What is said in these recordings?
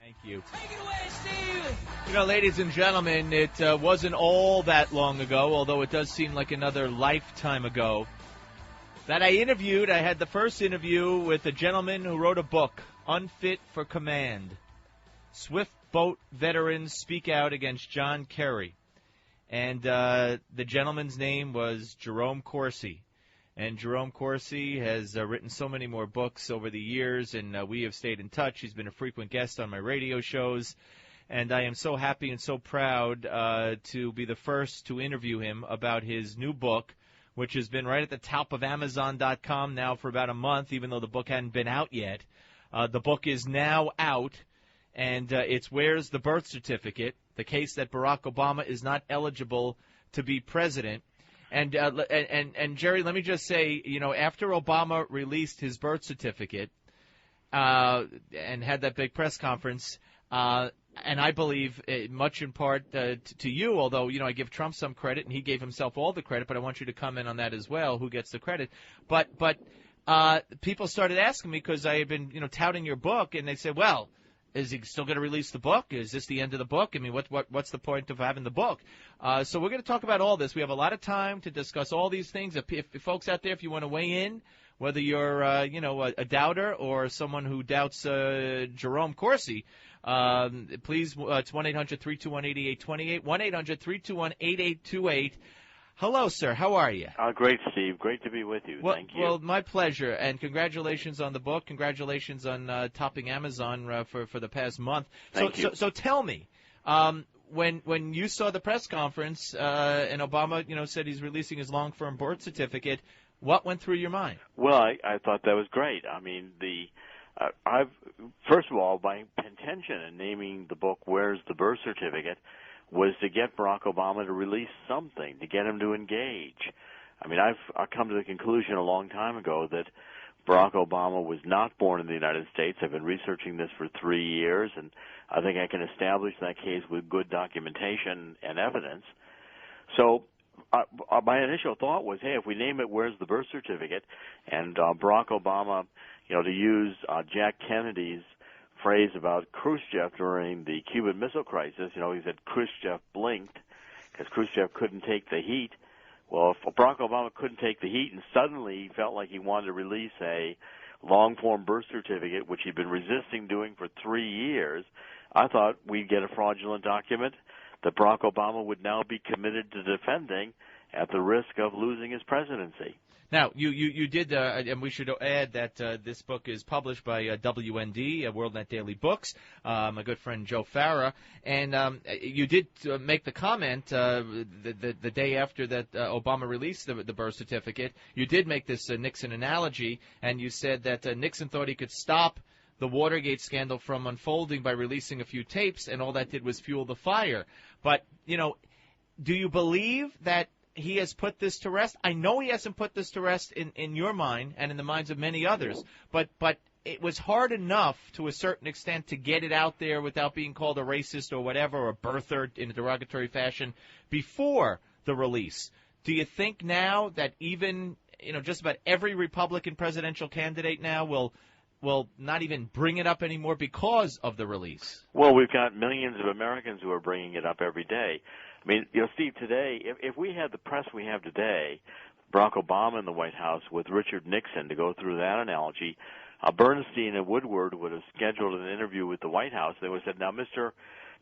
Thank you. Take it away, Steve! You know, ladies and gentlemen, it wasn't all that long ago, although it does seem like another lifetime ago, that I had the first interview with a gentleman who wrote a book, Unfit for Command. Swift boat veterans speak out against John Kerry. And the gentleman's name was Jerome Corsi. And Jerome Corsi has written so many more books over the years, and we have stayed in touch. He's been a frequent guest on my radio shows. And I am so happy and so proud to be the first to interview him about his new book, which has been right at the top of Amazon.com now for about a month, even though the book hadn't been out yet. The book is now out, and it's Where's the Birth Certificate? The case that Barack Obama is not eligible to be president. And Jerry, let me just say, you know, after Obama released his birth certificate and had that big press conference, and I believe much in part to you, although, you know, I give Trump some credit and he gave himself all the credit, but I want you to comment on that as well, who gets the credit. But people started asking me because I had been, you know, touting your book, and they said, well, is he still going to release the book? Is this the end of the book? I mean, what's the point of having the book? So we're going to talk about all this. We have a lot of time to discuss all these things. If folks out there, if you want to weigh in, whether you're a doubter or someone who doubts Jerome Corsi, please, it's 1-800-321-8828, 1-800-321-8828. Hello, sir. How are you? Great, Steve. Great to be with you. Well, Thank you. Well, my pleasure, and congratulations on the book. Congratulations on topping Amazon for the past month. Thank you. So tell me, when you saw the press conference and Obama, you know, said he's releasing his long-term birth certificate, what went through your mind? Well, I thought that was great. I mean, first of all, my intention in naming the book "Where's the Birth Certificate" was to get Barack Obama to release something, to get him to engage. I mean, I've come to the conclusion a long time ago that Barack Obama was not born in the United States. I've been researching this for 3 years, and I think I can establish that case with good documentation and evidence. So my initial thought was, hey, if we name it "Where's the Birth Certificate?" and Barack Obama, you know, to use Jack Kennedy's phrase about Khrushchev during the Cuban Missile Crisis, you know, he said Khrushchev blinked because Khrushchev couldn't take the heat. Well, if Barack Obama couldn't take the heat and suddenly he felt like he wanted to release a long-form birth certificate, which he'd been resisting doing for 3 years, I thought we'd get a fraudulent document that Barack Obama would now be committed to defending at the risk of losing his presidency. Now, you did, and we should add that this book is published by WND, WorldNet Daily Books, my good friend Joe Farah, and you did make the comment the day after that Obama released the birth certificate. You did make this Nixon analogy, and you said that Nixon thought he could stop the Watergate scandal from unfolding by releasing a few tapes, and all that did was fuel the fire. But, you know, do you believe that he has put this to rest? I know he hasn't put this to rest in your mind and in the minds of many others, but it was hard enough to a certain extent to get it out there without being called a racist or whatever, or a birther in a derogatory fashion before the release. Do you think now that even, you know, just about every Republican presidential candidate now will not even bring it up anymore because of the release? Well, we've got millions of Americans who are bringing it up every day. I mean, you know, Steve, today, if we had the press we have today, Barack Obama in the White House with Richard Nixon, to go through that analogy, Bernstein and Woodward would have scheduled an interview with the White House. They would have said, now, Mr.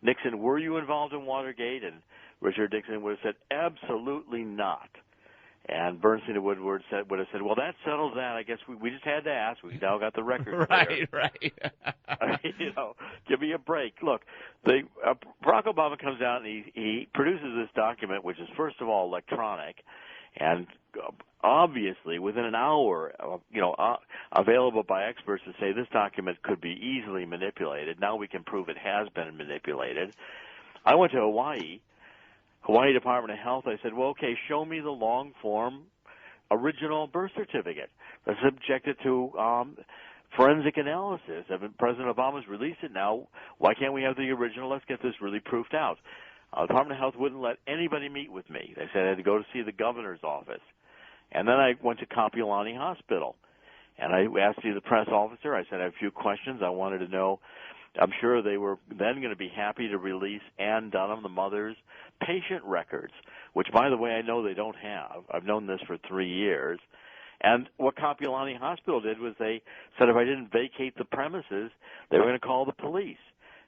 Nixon, were you involved in Watergate? And Richard Nixon would have said, absolutely not. And Bernstein and Woodward would have said, well, that settles that. I guess we just had to ask. We now got the record clear. Right. I mean, you know, give me a break. Look, Barack Obama comes out and he produces this document, which is, first of all, electronic, and obviously within an hour, available by experts to say this document could be easily manipulated. Now we can prove it has been manipulated. I went to Hawaii Department of Health. I said, well, okay, show me the long-form original birth certificate. Let's subject it to forensic analysis. President Obama's released it now. Why can't we have the original? Let's get this really proofed out. The Department of Health wouldn't let anybody meet with me. They said I had to go to see the governor's office. And then I went to Kapiolani Hospital. And I asked the press officer, I said, I have a few questions. I wanted to know I'm sure they were then going to be happy to release Ann Dunham, the mother's patient records, which, by the way, I know they don't have. I've known this for 3 years. And what Kapiolani Hospital did was they said if I didn't vacate the premises, they were going to call the police.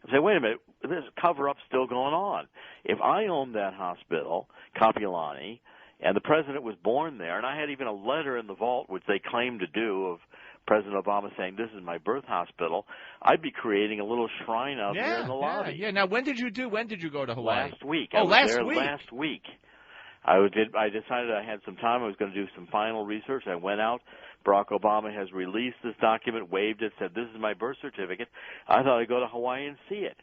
And say, wait a minute, there's a cover-up still going on. If I owned that hospital, Kapiolani, and the president was born there, and I had even a letter in the vault, which they claimed to do, of President Obama saying, this is my birth hospital, I'd be creating a little shrine out there in the lobby. Yeah. Now, when did you go to Hawaii? Last week. Oh, last week. Last week. I decided I had some time. I was going to do some final research. I went out. Barack Obama has released this document, waved it, said, this is my birth certificate. I thought I'd go to Hawaii and see it.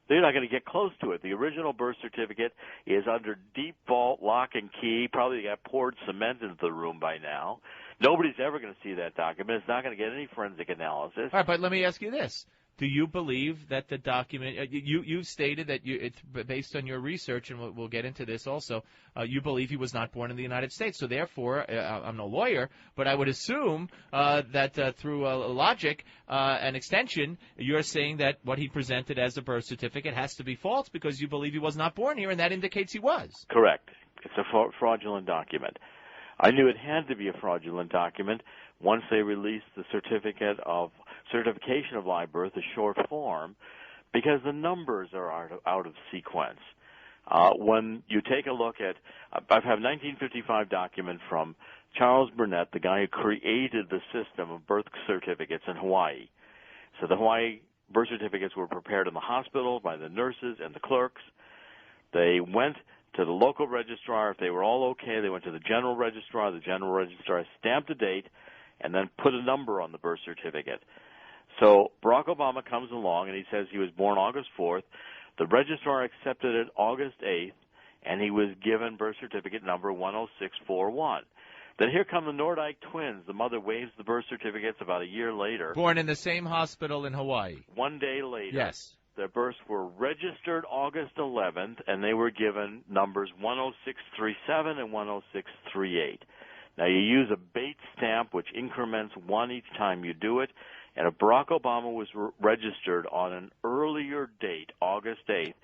They're not going to get close to it. The original birth certificate is under deep vault, lock and key. Probably got poured cement into the room by now. Nobody's ever going to see that document. It's not going to get any forensic analysis. All right, but let me ask you this. Do you believe that the document you stated that it's based on your research, and we'll get into this also, you believe he was not born in the United States. So therefore, I'm no lawyer, but I would assume that through logic and extension, you're saying that what he presented as a birth certificate has to be false because you believe he was not born here, and that indicates he was. Correct. It's a fraudulent document. I knew it had to be a fraudulent document once they released the certification of live birth, a short form, because the numbers are out of sequence. When you take a look at, I have a 1955 document from Charles Burnett, the guy who created the system of birth certificates in Hawaii. So the Hawaii birth certificates were prepared in the hospital by the nurses and the clerks. They went to the local registrar. If they were all okay, they went to the general registrar. The general registrar stamped a date and then put a number on the birth certificate. So Barack Obama comes along and he says he was born August 4th. The registrar accepted it August 8th, and he was given birth certificate number 10641. Then here come the Nordyke twins. The mother waves the birth certificates about a year later. Born in the same hospital in Hawaii. 1 day later. Yes. Their births were registered August 11th, and they were given numbers 10637 and 10638. Now, you use a Bates stamp, which increments one each time you do it, and if Barack Obama was registered on an earlier date, August 8th,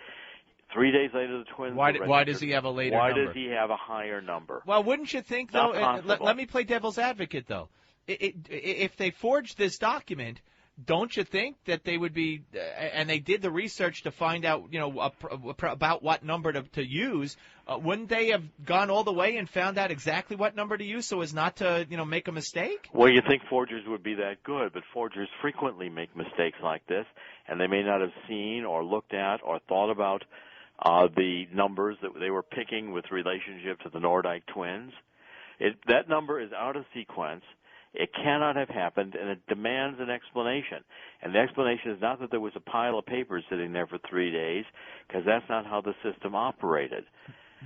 3 days later the twins were registered. Why does he have a later number? Why does he have a higher number? Well, wouldn't you think, though, let me play devil's advocate, though. If they forged this document, don't you think that they would be, and they did the research to find out, about what number to use, wouldn't they have gone all the way and found out exactly what number to use so as not to, make a mistake? Well, you think forgers would be that good, but forgers frequently make mistakes like this, and they may not have seen or looked at or thought about the numbers that they were picking with relationship to the Nordyke twins. That number is out of sequence. It cannot have happened, and it demands an explanation. And the explanation is not that there was a pile of papers sitting there for 3 days, because that's not how the system operated.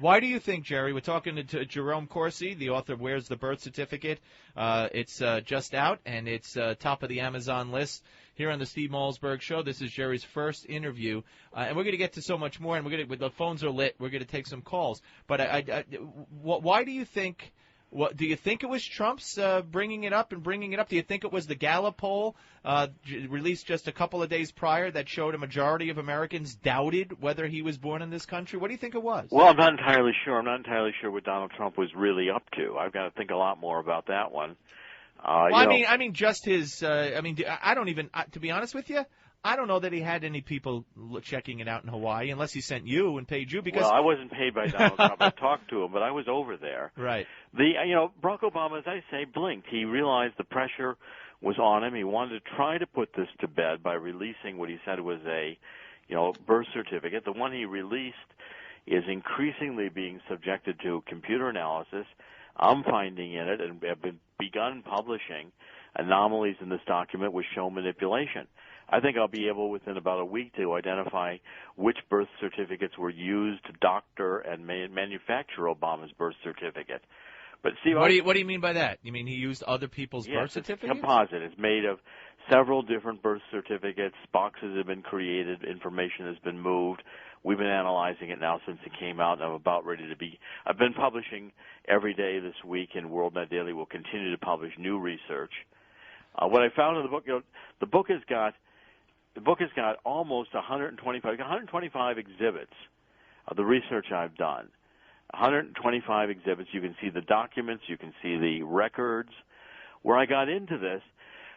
Why do you think, Jerry, we're talking to Jerome Corsi, the author of Where's the Birth Certificate? It's just out, and it's top of the Amazon list here on the Steve Malzberg Show. This is Jerry's first interview, and we're going to get to so much more, and the phones are lit. We're going to take some calls. But why do you think... do you think it was Trump's bringing it up? Do you think it was the Gallup poll released just a couple of days prior that showed a majority of Americans doubted whether he was born in this country? What do you think it was? Well, I'm not entirely sure. I'm not entirely sure what Donald Trump was really up to. I've got to think a lot more about that one. I mean, just his. I don't even. To be honest with you, I don't know that he had any people checking it out in Hawaii unless he sent you and paid you. Because I wasn't paid by Donald Trump. I talked to him, but I was over there. Right. Barack Obama, as I say, blinked. He realized the pressure was on him. He wanted to try to put this to bed by releasing what he said was a, birth certificate. The one he released is increasingly being subjected to computer analysis. I'm finding in it and have begun publishing anomalies in this document which show manipulation. I think I'll be able within about a week to identify which birth certificates were used to doctor and manufacture Obama's birth certificate. But Steve, what do you mean by that? You mean he used other people's birth certificates? It's composite. It's made of several different birth certificates. Boxes have been created. Information has been moved. We've been analyzing it now since it came out, and I'm about ready to be. I've been publishing every day this week, and WorldNet Daily will continue to publish new research. What I found in the book, the book has got the book has got almost 125 exhibits of the research I've done. 125 exhibits. You can see the documents. You can see the records. Where I got into this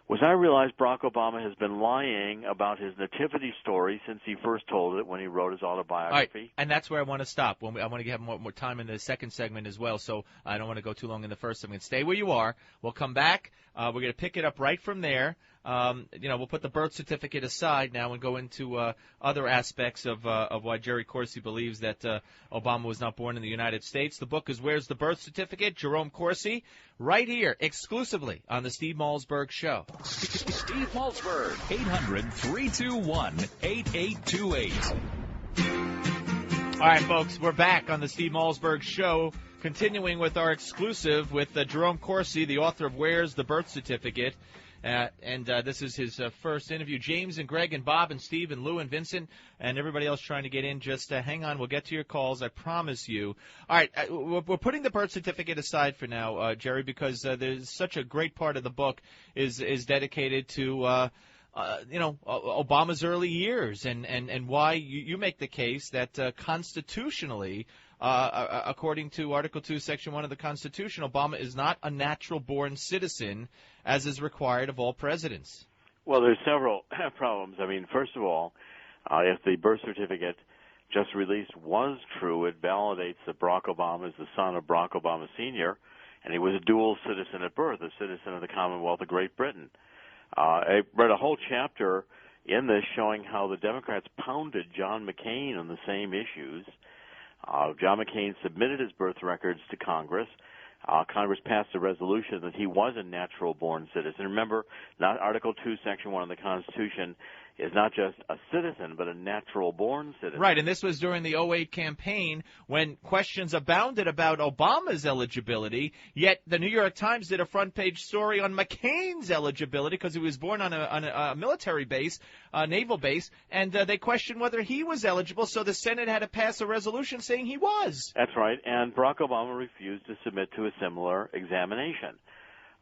was I realized Barack Obama has been lying about his nativity story since he first told it when he wrote his autobiography. All right, and that's where I want to stop. I want to have more time in the second segment as well, so I don't want to go too long in the first segment. Stay where you are. We'll come back. We're going to pick it up right from there. We'll put the birth certificate aside now and go into other aspects of why Jerry Corsi believes that Obama was not born in the United States. The book is Where's the Birth Certificate? Jerome Corsi, right here, exclusively on the Steve Malzberg Show. Steve Malzberg, 800-321-8828. All right, folks, we're back on the Steve Malzberg Show, continuing with our exclusive with Jerome Corsi, the author of Where's the Birth Certificate? This is his first interview. James and Greg and Bob and Steve and Lou and Vincent and everybody else trying to get in, just hang on. We'll get to your calls, I promise you. All right, we're putting the birth certificate aside for now, Jerry, because there's such a great part of the book is dedicated to Obama's early years and why you make the case that constitutionally, according to Article 2, Section 1 of the Constitution, Obama is not a natural-born citizen, as is required of all presidents. Well, there's several problems. I mean, first of all, if the birth certificate just released was true, it validates that Barack Obama is the son of Barack Obama Sr., and he was a dual citizen at birth, a citizen of the Commonwealth of Great Britain. I read a whole chapter in this showing how the Democrats pounded John McCain on the same issues. John McCain submitted his birth records to Congress. Congress passed a resolution that he was a natural-born citizen. Remember, not Article 2, Section 1 of the Constitution is not just a citizen, but a natural-born citizen. Right, and this was during the 2008 campaign when questions abounded about Obama's eligibility, yet the New York Times did a front-page story on McCain's eligibility because he was born on a military base, a naval base, and they questioned whether he was eligible, so the Senate had to pass a resolution saying he was. That's right, and Barack Obama refused to submit to a similar examination.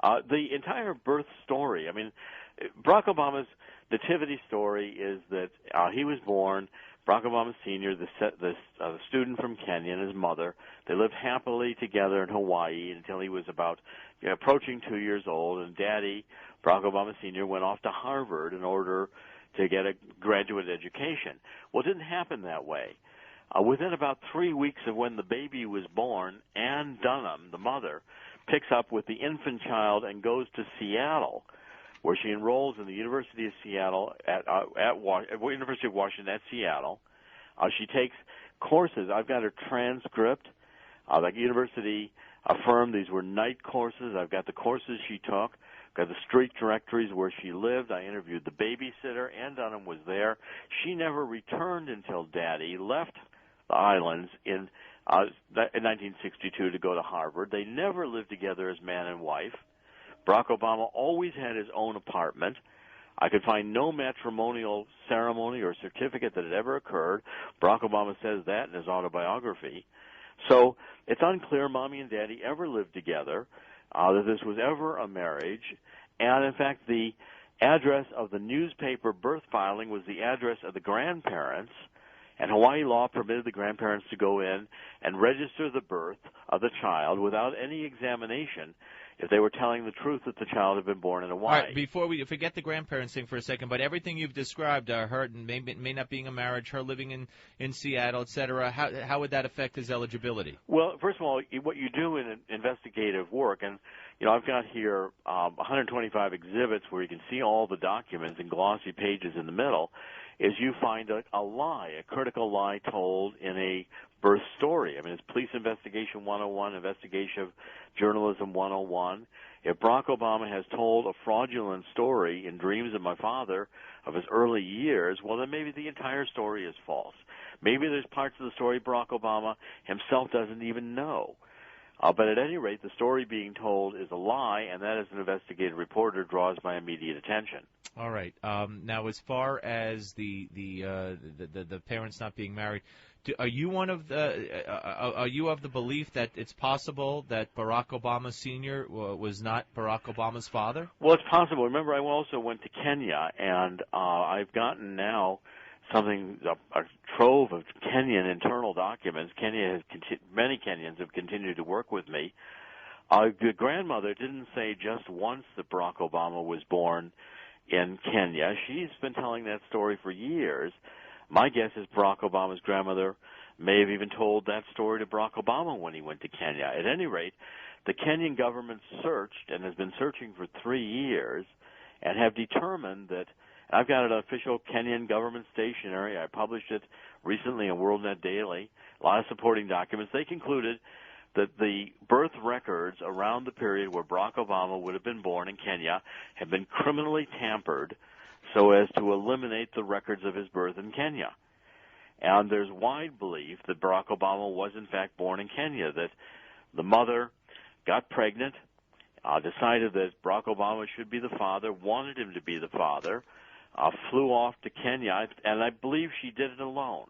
The entire birth story, I mean, Barack Obama's nativity story is that he was born, Barack Obama Sr., the student from Kenya, and his mother. They lived happily together in Hawaii until he was about approaching 2 years old, and Daddy, Barack Obama Sr., went off to Harvard in order to get a graduate education. Well, it didn't happen that way. Within about 3 weeks of when the baby was born, Ann Dunham, the mother, picks up with the infant child and goes to Seattle, where she enrolls in the University of Seattle University of Washington at Seattle. She takes courses. I've got her transcript. The university affirmed these were night courses. I've got the courses she took. I've got the street directories where she lived. I interviewed the babysitter. Ann Dunham was there. She never returned until Daddy left the islands in 1962 to go to Harvard. They never lived together as man and wife. Barack Obama always had his own apartment. I could find no matrimonial ceremony or certificate that had ever occurred. Barack Obama says that in his autobiography. So it's unclear Mommy and Daddy ever lived together, that this was ever a marriage. And, in fact, the address of the newspaper birth filing was the address of the grandparents, and Hawaii law permitted the grandparents to go in and register the birth of the child without any examination if they were telling the truth that the child had been born in Hawaii. All right, before we forget the grandparents thing for a second, but everything you've described, her may not being a marriage, her living in Seattle, et cetera, how would that affect his eligibility? Well, first of all, what you do in investigative work, and I've got here 125 exhibits where you can see all the documents in glossy pages in the middle, is you find a lie, a critical lie told in a birth story. I mean, it's Police Investigation 101, Investigative Journalism 101. If Barack Obama has told a fraudulent story in Dreams of My Father of his early years, well, then maybe the entire story is false. Maybe there's parts of the story Barack Obama himself doesn't even know. But at any rate, the story being told is a lie, and that, as an investigative reporter, draws my immediate attention. All right. Now, as far as the parents not being married, are you one of the are you of the belief that it's possible that Barack Obama Sr. was not Barack Obama's father? Well, it's possible. Remember, I also went to Kenya, and I've gotten now a trove of Kenyan internal documents. Many Kenyans have continued to work with me. The grandmother didn't say just once that Barack Obama was born in Kenya. She's been telling that story for years. My guess is Barack Obama's grandmother may have even told that story to Barack Obama when he went to Kenya. At any rate, the Kenyan government searched and has been searching for 3 years and have determined that, I've got an official Kenyan government stationery. I published it recently on WorldNet Daily, a lot of supporting documents. They concluded that the birth records around the period where Barack Obama would have been born in Kenya have been criminally tampered so as to eliminate the records of his birth in Kenya. And there's wide belief that Barack Obama was in fact born in Kenya, that the mother got pregnant, decided that Barack Obama should be the father, wanted him to be the father, flew off to Kenya, and I believe she did it alone.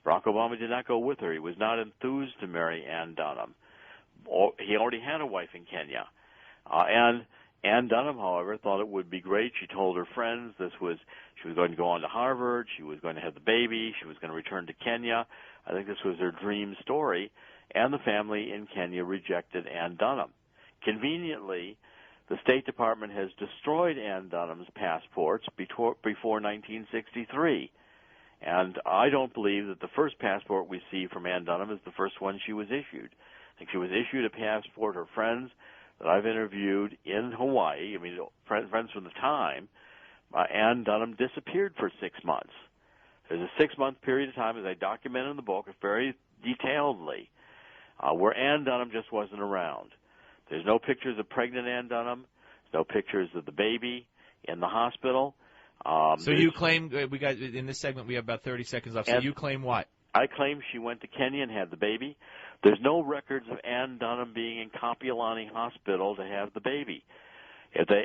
Barack Obama did not go with her. He was not enthused to marry Ann Dunham. He already had a wife in Kenya. And Ann Dunham, however, thought it would be great. She told her friends she was going to go on to Harvard, she was going to have the baby, she was going to return to Kenya. I think this was her dream story. And the family in Kenya rejected Ann Dunham. Conveniently, the State Department has destroyed Ann Dunham's passports before 1963. And I don't believe that the first passport we see from Ann Dunham is the first one she was issued. I think she was issued a passport. Her friends that I've interviewed in Hawaii, friends from the time, Ann Dunham disappeared for 6 months. There's a 6-month period of time, as I document in the book very detailedly, where Ann Dunham just wasn't around. There's no pictures of pregnant Ann Dunham. There's no pictures of the baby in the hospital. So you claim, in this segment we have about 30 seconds left, so you claim what? I claim she went to Kenya and had the baby. There's no records of Ann Dunham being in Kapiolani Hospital to have the baby.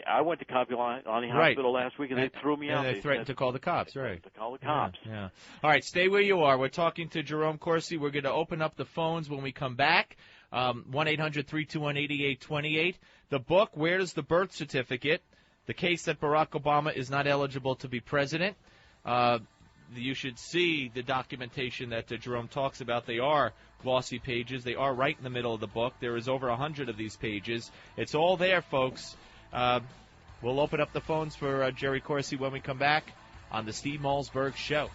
I went to Kapiolani Hospital last week and they threw me out. And they threatened to call the cops, right? To call the cops. Yeah. All right, stay where you are. We're talking to Jerome Corsi. We're going to open up the phones when we come back. 1-800-321-8828. The book, Where's the Birth Certificate? The case that Barack Obama is not eligible to be president. You should see the documentation that Jerome talks about. They are glossy pages. They are right in the middle of the book. There is over 100 of these pages. It's all there, folks. We'll open up the phones for Jerry Corsi when we come back on the Steve Malzberg Show.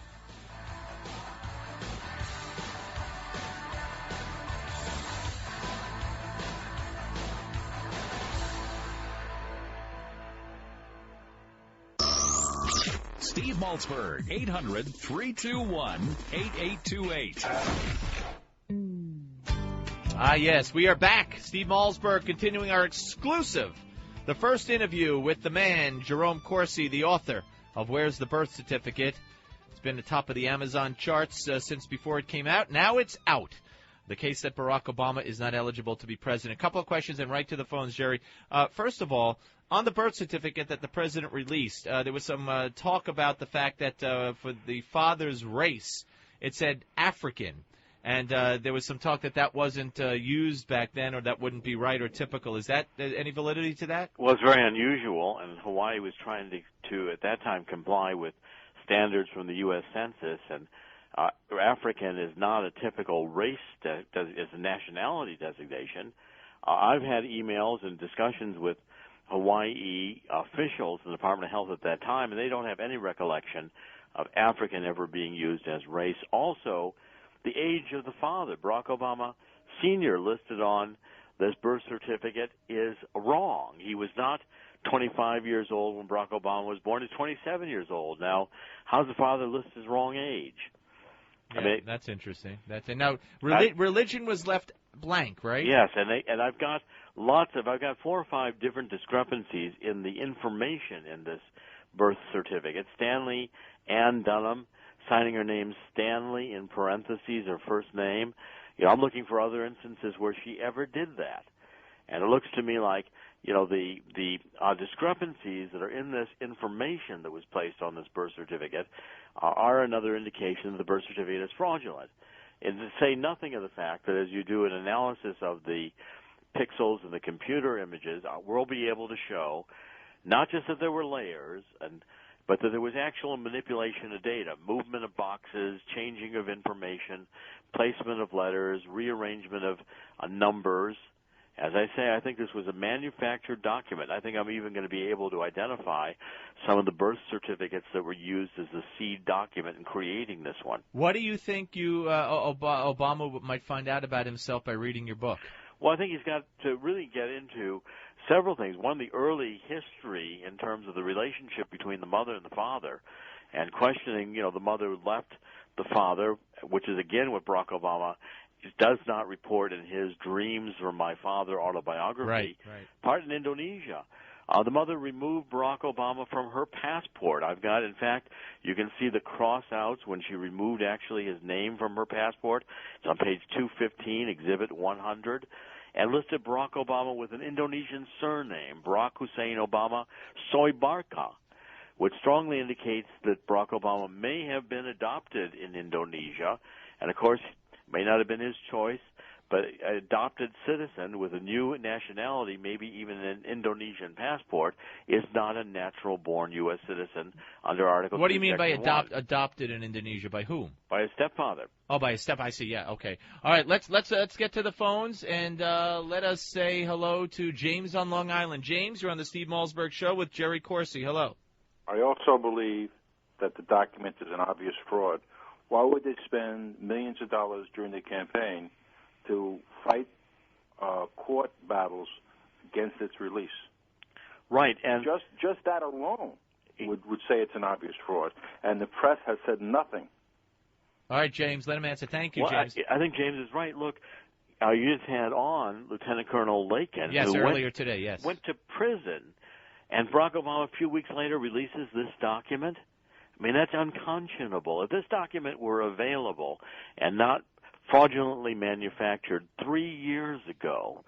Steve Malzberg, 800-321-8828. Yes, we are back. Steve Malzberg continuing our exclusive, the first interview with the man, Jerome Corsi, the author of Where's the Birth Certificate. It's been the top of the Amazon charts since before it came out. Now it's out. The case that Barack Obama is not eligible to be president. A couple of questions and right to the phones, Jerry. First of all, on the birth certificate that the president released, there was some talk about the fact that for the father's race, it said African. And there was some talk that wasn't used back then, or that wouldn't be right or typical. Is that any validity to that? Well, it's very unusual, and Hawaii was trying to at that time comply with standards from the U.S. Census, and African is not a typical race, it's a nationality designation. I've had emails and discussions with Hawaii officials in the Department of Health at that time, and they don't have any recollection of African ever being used as race. Also, the age of the father, Barack Obama Sr., listed on this birth certificate is wrong. He was not 25 years old when Barack Obama was born. He's 27 years old. Now, how's the father listed his wrong age? Yeah, that's interesting. Now, religion was left blank, right? Yes, and I've got 4 or 5 different discrepancies in the information in this birth certificate. Stanley Ann Dunham, signing her name Stanley in parentheses, her first name. I'm looking for other instances where she ever did that. And it looks to me like the discrepancies that are in this information that was placed on this birth certificate are another indication that the birth certificate is fraudulent. And to say nothing of the fact that as you do an analysis of the pixels and the computer images, we'll be able to show not just that there were layers, but that there was actual manipulation of data, movement of boxes, changing of information, placement of letters, rearrangement of numbers. As I say, I think this was a manufactured document. I think I'm even going to be able to identify some of the birth certificates that were used as the seed document in creating this one. What do you think Obama might find out about himself by reading your book? Well, I think he's got to really get into several things. One, the early history in terms of the relationship between the mother and the father, and questioning, the mother who left the father, which is, again, what Barack Obama does not report in his Dreams from My Father autobiography. Right. Part in Indonesia. The mother removed Barack Obama from her passport. In fact, you can see the cross-outs when she removed actually his name from her passport. It's on page 215, Exhibit 100, and listed Barack Obama with an Indonesian surname, Barack Hussein Obama Soebarka, which strongly indicates that Barack Obama may have been adopted in Indonesia, and of course, may not have been his choice, but an adopted citizen with a new nationality, maybe even an Indonesian passport, is not a natural-born U.S. citizen under Article 2, What do you mean by Section 1. adopted in Indonesia? By whom? By his stepfather. Oh, by a step. I see. Yeah. Okay. All right. Let's get to the phones and let us say hello to James on Long Island. James, you're on the Steve Malzberg Show with Jerry Corsi. Hello. I also believe that the document is an obvious fraud. Why would they spend millions of dollars during the campaign to fight court battles against its release? Right, and just that alone would say it's an obvious fraud, and the press has said nothing. All right, James, let him answer. Thank you, James. I think James is right. Look, you just had on Lieutenant Colonel Lakin, yes, who earlier today, yes, went to prison, and Barack Obama a few weeks later releases this document. I mean, that's unconscionable. If this document were available and not fraudulently manufactured 3 years ago,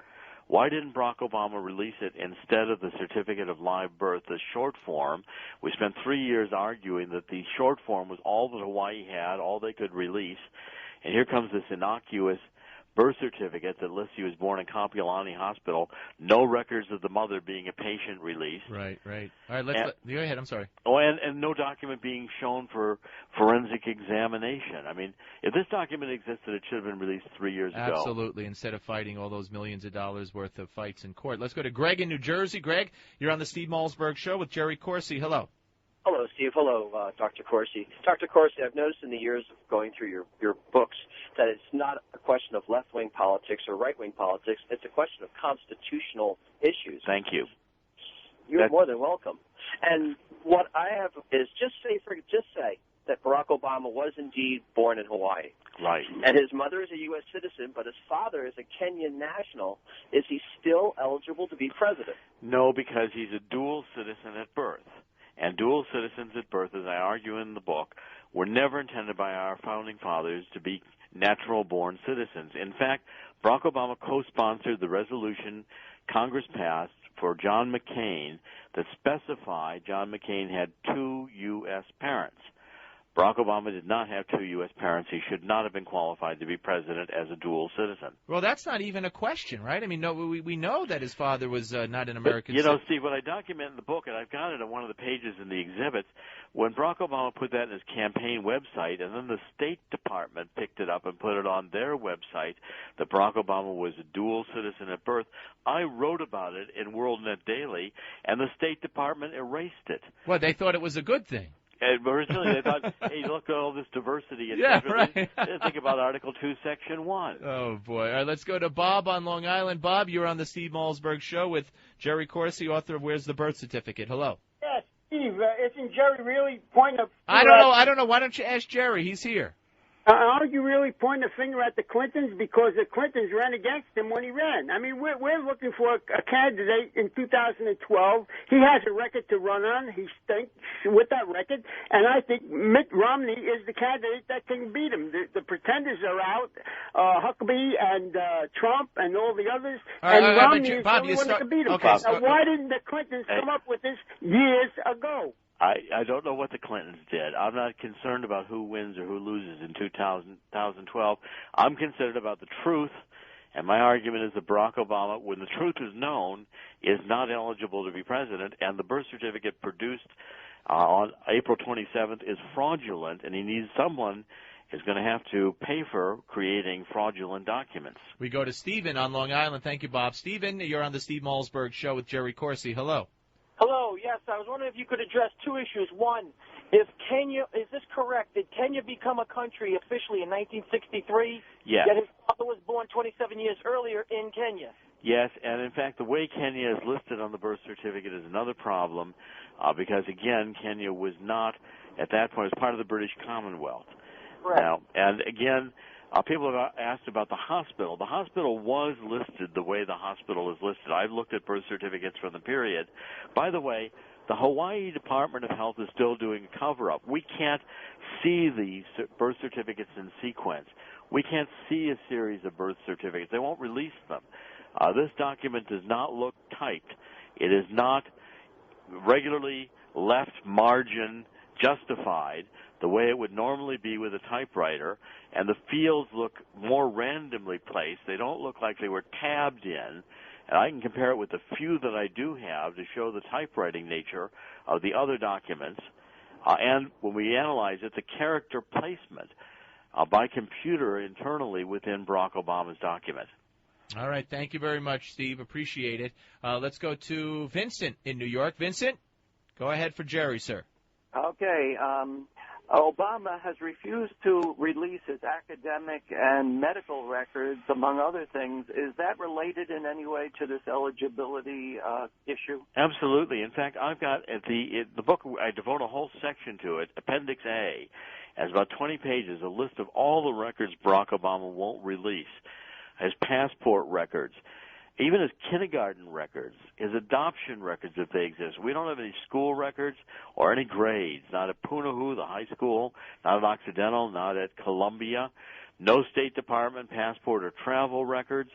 why didn't Barack Obama release it instead of the Certificate of Live Birth, the short form? We spent 3 years arguing that the short form was all that Hawaii had, all they could release. And here comes this innocuous birth certificate that lists he was born in Kapiolani Hospital, no records of the mother being a patient release. Right. All right, go ahead. I'm sorry. Oh, and no document being shown for forensic examination. I mean, if this document existed, it should have been released 3 years ago. Absolutely, instead of fighting all those millions of dollars worth of fights in court. Let's go to Greg in New Jersey. Greg, you're on the Steve Malzberg Show with Jerry Corsi. Hello. Hello, Steve. Hello, Dr. Corsi. Dr. Corsi, I've noticed in the years of going through your books that it's not a question of left-wing politics or right-wing politics. It's a question of constitutional issues. Thank you. You're more than welcome. And what I have is just say that Barack Obama was indeed born in Hawaii. Right. And his mother is a U.S. citizen, but his father is a Kenyan national. Is he still eligible to be president? No, because he's a dual citizen at birth. And dual citizens at birth, as I argue in the book, were never intended by our founding fathers to be natural-born citizens. In fact, Barack Obama co-sponsored the resolution Congress passed for John McCain that specified John McCain had 2 U.S. parents. Barack Obama did not have 2 U.S. parents. He should not have been qualified to be president as a dual citizen. Well, that's not even a question, right? I mean, no, we know that his father was not an American citizen. Steve, what I document in the book, and I've got it on one of the pages in the exhibits, when Barack Obama put that in his campaign website, and then the State Department picked it up and put it on their website, that Barack Obama was a dual citizen at birth, I wrote about it in WorldNet Daily, and the State Department erased it. Well, they thought it was a good thing. And originally they thought, hey, look at all this diversity. Yeah, right. They didn't think about Article 2, Section 1. Oh, boy. All right, let's go to Bob on Long Island. Bob, you're on the Steve Malzberg Show with Jerry Corsi, author of Where's the Birth Certificate? Hello. Yes, Steve, isn't Jerry really point of... I don't know. Why don't you ask Jerry? He's here. Are you really pointing a finger at the Clintons? Because the Clintons ran against him when he ran. I mean, we're looking for a candidate in 2012. He has a record to run on. He stinks with that record. And I think Mitt Romney is the candidate that can beat him. The pretenders are out, Huckabee and Trump and all the others. And Romney is the only one that can beat him. Okay, now, why didn't the Clintons come up with this years ago? I don't know what the Clintons did. I'm not concerned about who wins or who loses in 2012. I'm concerned about the truth, and my argument is that Barack Obama, when the truth is known, is not eligible to be president, and the birth certificate produced on April 27th is fraudulent, and he needs someone who's going to have to pay for creating fraudulent documents. We go to Stephen on Long Island. Thank you, Bob. Stephen, you're on the Steve Malzberg Show with Jerry Corsi. Hello. Hello, yes, I was wondering if you could address two issues. One, is this correct? Did Kenya become a country officially in 1963? Yes. Yet his father was born 27 years earlier in Kenya. Yes, and in fact, the way Kenya is listed on the birth certificate is another problem because, again, Kenya was not, at that point, as part of the British Commonwealth. Correct. Now, and again, people have asked about the hospital. The hospital was listed the way the hospital is listed. I've looked at birth certificates from the period. By the way, the Hawaii Department of Health is still doing a cover-up. We can't see the birth certificates in sequence. We can't see a series of birth certificates. They won't release them. This document does not look typed. It is not regularly left margin justified the way it would normally be with a typewriter, and the fields look more randomly placed. They don't look like they were tabbed in, and I can compare it with the few that I do have to show the typewriting nature of the other documents, and when we analyze it, the character placement by computer internally within Barack Obama's document. All right, thank you very much, Steve. Appreciate it. Let's go to Vincent in New York. Vincent, go ahead for Jerry, sir. Okay. Obama has refused to release his academic and medical records, among other things. Is that related in any way to this eligibility issue? Absolutely. In fact, I've got the book, I devote a whole section to it, Appendix A, has about 20 pages, a list of all the records Barack Obama won't release, his passport records, even his kindergarten records, his adoption records if they exist. We don't have any school records or any grades, not at Punahou, the high school, not at Occidental, not at Columbia, no State Department passport or travel records.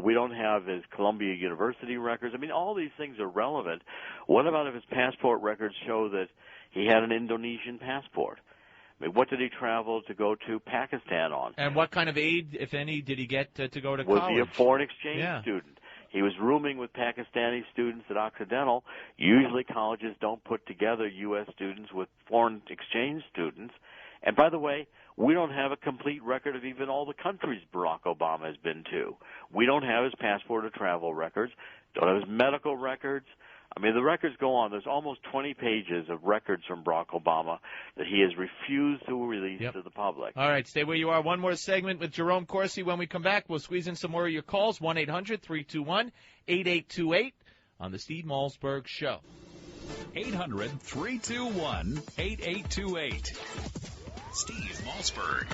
We don't have his Columbia University records. I mean, all these things are relevant. What about if his passport records show that he had an Indonesian passport? I mean, what did he travel to go to Pakistan on? And what kind of aid, if any, did he get to go to Was college? he a foreign exchange Yeah. student? He was rooming with Pakistani students at Occidental. Usually colleges don't put together U.S. students with foreign exchange students. And by the way, we don't have a complete record of even all the countries Barack Obama has been to. We don't have his passport or travel records, don't have his medical records. I mean, the records go on. There's almost 20 pages of records from Barack Obama that he has refused to release to the public. All right, stay where you are. One more segment with Jerome Corsi. When we come back, we'll squeeze in some more of your calls, 1-800-321-8828 on the Steve Malzberg Show. 800-321-8828. Steve Malzberg.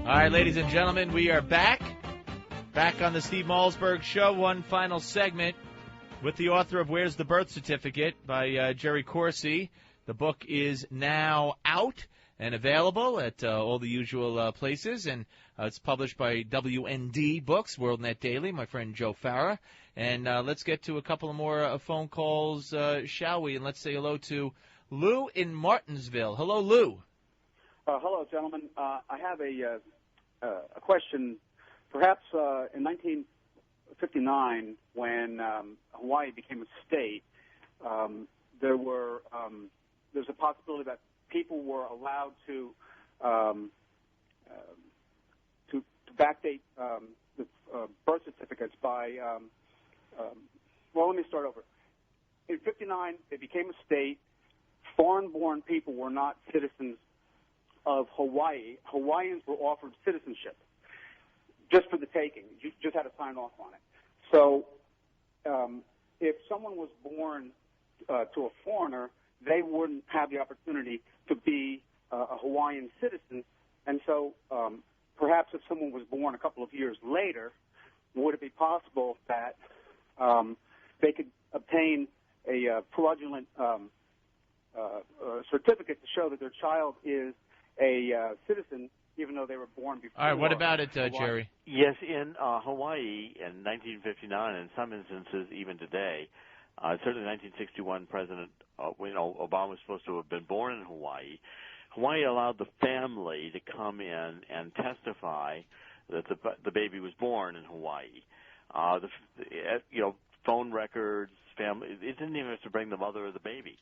All right, ladies and gentlemen, we are back on the Steve Malzberg Show. One final segment with the author of Where's the Birth Certificate by Jerry Corsi. The book is now out and available at all the usual places, and it's published by WND Books, WorldNet Daily, my friend Joe Farah. And let's get to a couple of more phone calls, shall we? And let's say hello to Lou in Martinsville. Hello, Lou. Hello, gentlemen. I have a question. Perhaps in 1959, when Hawaii became a state, there's a possibility that people were allowed to backdate the birth certificates by. Well, let me start over. In '59, they became a state. Foreign-born people were not citizens of Hawaii. Hawaiians were offered citizenship just for the taking. You just had to sign off on it. So if someone was born to a foreigner, they wouldn't have the opportunity to be a Hawaiian citizen, and so perhaps if someone was born a couple of years later, would it be possible that they could obtain a fraudulent certificate to show that their child is a citizen, even though they were born before? All right, what about it, Jerry? Yes, in Hawaii in 1959, in some instances even today, certainly 1961, President Obama was supposed to have been born in Hawaii. Hawaii allowed the family to come in and testify that the baby was born in Hawaii. Phone records, family. It didn't even have to bring the mother of the baby.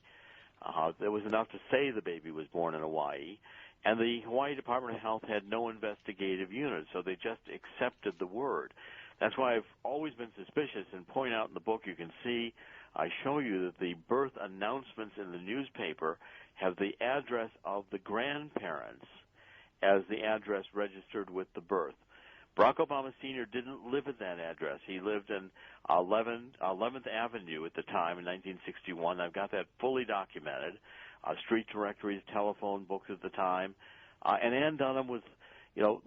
There was enough to say the baby was born in Hawaii. And the Hawaii Department of Health had no investigative unit, so they just accepted the word. That's why I've always been suspicious and point out in the book, you can see, I show you that the birth announcements in the newspaper have the address of the grandparents as the address registered with the birth. Barack Obama Sr. didn't live at that address. He lived in 11th Avenue at the time in 1961. I've got that fully documented. Street directories, telephone books at the time. And Ann Dunham was,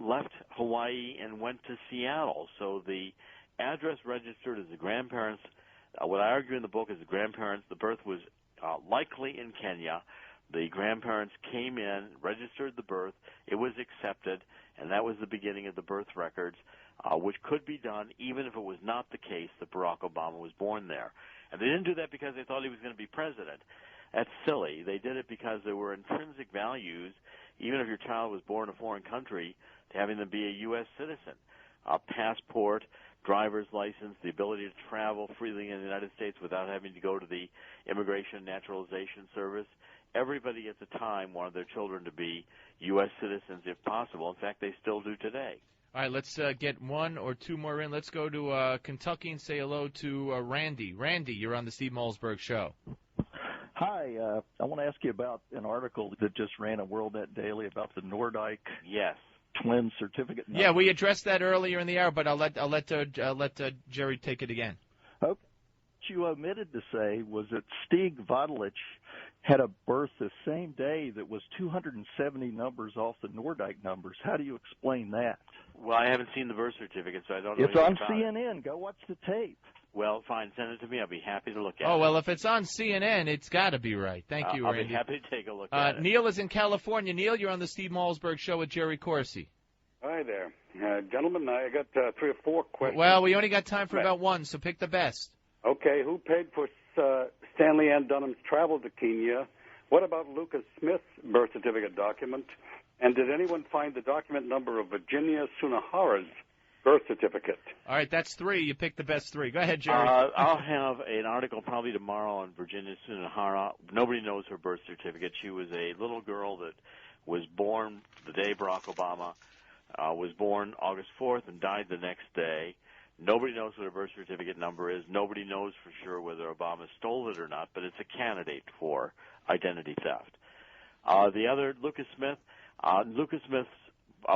left Hawaii and went to Seattle. So the address registered as the grandparents. What I argue in the book is the grandparents. The birth was likely in Kenya. The grandparents came in, registered the birth. It was accepted, and that was the beginning of the birth records, which could be done even if it was not the case that Barack Obama was born there. And they didn't do that because they thought he was going to be president. That's silly. They did it because there were intrinsic values, even if your child was born in a foreign country, to having them be a U.S. citizen. A passport, driver's license, the ability to travel freely in the United States without having to go to the Immigration and Naturalization Service. Everybody at the time wanted their children to be U.S. citizens if possible. In fact, they still do today. All right, let's get one or two more in. Let's go to Kentucky and say hello to Randy. Randy, you're on the Steve Malzberg Show. Hi, I want to ask you about an article that just ran at WorldNet Daily about the Nordyke twin certificate number. Yeah, we addressed that earlier in the hour, but I'll let Jerry take it again. Okay. What you omitted to say was that Steve Malzberg had a birth the same day that was 270 numbers off the Nordyke numbers. How do you explain that? Well, I haven't seen the birth certificate, so I don't know. It's on CNN. Go watch the tape. Well, fine. Send it to me. I'll be happy to look at it. Oh, well, if it's on CNN, it's got to be right. Thank you, Randy. I'll be happy to take a look at it. Neil is in California. Neil, you're on the Steve Malzberg Show with Jerry Corsi. Hi there. Gentlemen, I got 3 or 4 questions. Well, we only got time for about one, so pick the best. Okay. Who paid for Stanley Ann Dunham's travel to Kenya? What about Lucas Smith's birth certificate document? And did anyone find the document number of Virginia Sunahara's birth certificate? All right, that's 3. You picked the best 3. Go ahead, Jerry. I'll have an article probably tomorrow on Virginia Sunahara. Nobody knows her birth certificate. She was a little girl that was born the day Barack Obama was born, August 4th, and died the next day. Nobody knows what her birth certificate number is. Nobody knows for sure whether Obama stole it or not, but it's a candidate for identity theft. The other, Lucas Smith's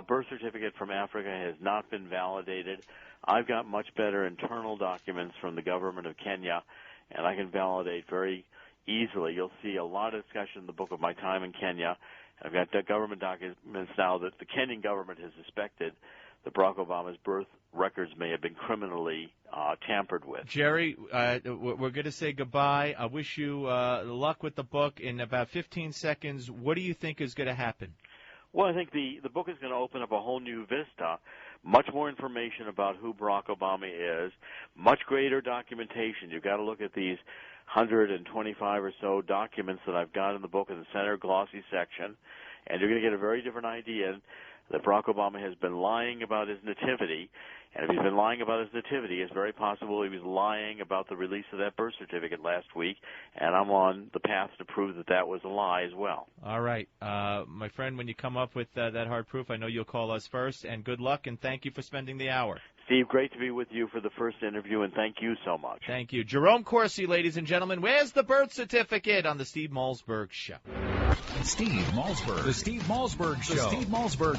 birth certificate from Africa has not been validated. I've got much better internal documents from the government of Kenya, and I can validate very easily. You'll see a lot of discussion in the book of my time in Kenya. I've got the government documents now that the Kenyan government has suspected that Barack Obama's birth records may have been criminally tampered with. Jerry, we're going to say goodbye. I wish you luck with the book. In about 15 seconds, what do you think is going to happen? Well, I think the book is going to open up a whole new vista, much more information about who Barack Obama is, much greater documentation. You've got to look at these 125 or so documents that I've got in the book in the center glossy section, and you're going to get a very different idea that Barack Obama has been lying about his nativity. And if he's been lying about his nativity, it's very possible he was lying about the release of that birth certificate last week, and I'm on the path to prove that that was a lie as well. All right. My friend, when you come up with that hard proof, I know you'll call us first, and good luck, and thank you for spending the hour. Steve, great to be with you for the first interview, and thank you so much. Thank you. Jerome Corsi, ladies and gentlemen. Where's the birth certificate on the Steve Malzberg Show? Steve Malzberg. The Steve Malzberg Show. The Steve Malzberg